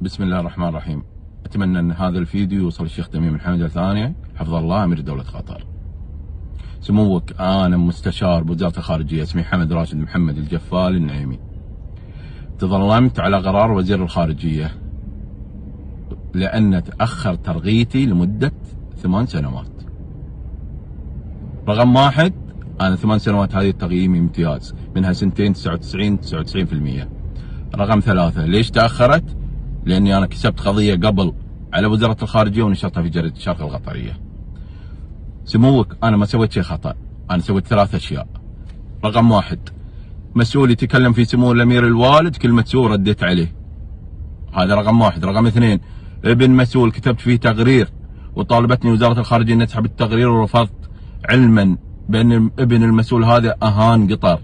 بسم الله الرحمن الرحيم. أتمنى أن هذا الفيديو يوصل الشيخ تميم الحمد الثانية حفظه الله أمير دولة قطر. سموك أنا مستشار بوزارة الخارجية اسمي حمد راشد محمد الجفال النعيمي. تظلمت على قرار وزير الخارجية لأن تأخر ترغيتي لمدة 8 سنوات. رقم واحد، أنا 8 سنوات هذه تقييمي امتياز، منها سنتين 99%. رقم ثلاثة، ليش تأخرت؟ لأني أنا كسبت قضية قبل على وزارة الخارجية ونشرتها في جريدة الشرق القطرية. سموك أنا ما سويت شيء خطأ، أنا سويت 3 أشياء. رقم واحد، مسؤول يتكلم في سمو الأمير الوالد كلمة سوء رديت عليه، هذا رقم واحد. رقم اثنين، ابن مسؤول كتبت فيه تقرير وطالبتني وزارة الخارجية أن تسحب التقرير ورفضت، علما بأن ابن المسؤول هذا أهان قطر.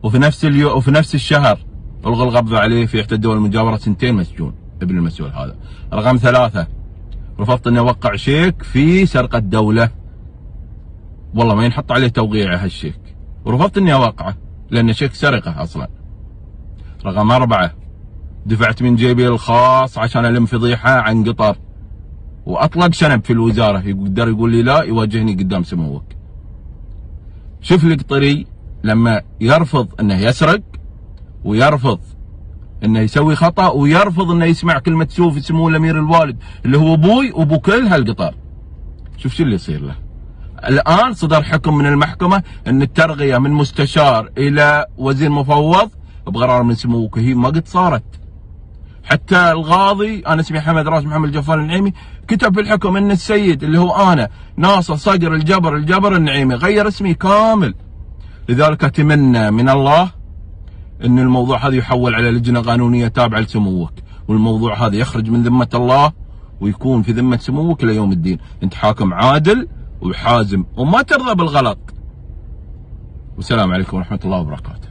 وفي نفس الشهر ألغى القبض عليه في إحدى الدول المجاورة، 2 سنين مسجون ابن المسؤول هذا. رقم ثلاثة، رفضت اني اوقع شيك في سرقة دولة، والله ما ينحط عليه توقيع هالشيك، ورفضت اني اوقعه لان شيك سرقة اصلا. رقم 4، دفعت من جيبي الخاص عشان الم فضيحة عن قطر، واطلق شنب في الوزارة يقدر يقول لي لا، يواجهني قدام سموك. شوف القطري لما يرفض انه يسرق، ويرفض انه يسوي خطأ، ويرفض انه يسمع كلمة سوء في سمو الامير الوالد اللي هو ابوي وابو كل هالقطر. شوف شو اللي يصير له. الان صدر حكم من المحكمة ان الترقية من مستشار الى وزير مفوض بقرار من سموك، هي ما قد صارت. حتى القاضي انا اسمي حمد راشد محمد الجفال النعيمي كتب في الحكم ان السيد اللي هو انا ناصر صقر الجبر النعيمي غير اسمي كامل. لذلك اتمنى من الله ان الموضوع هذا يحول على لجنة قانونية تابعة لسموك، والموضوع هذا يخرج من ذمة الله ويكون في ذمة سموك الى يوم الدين. انت حاكم عادل وحازم وما ترضى بالغلط. والسلام عليكم ورحمة الله وبركاته.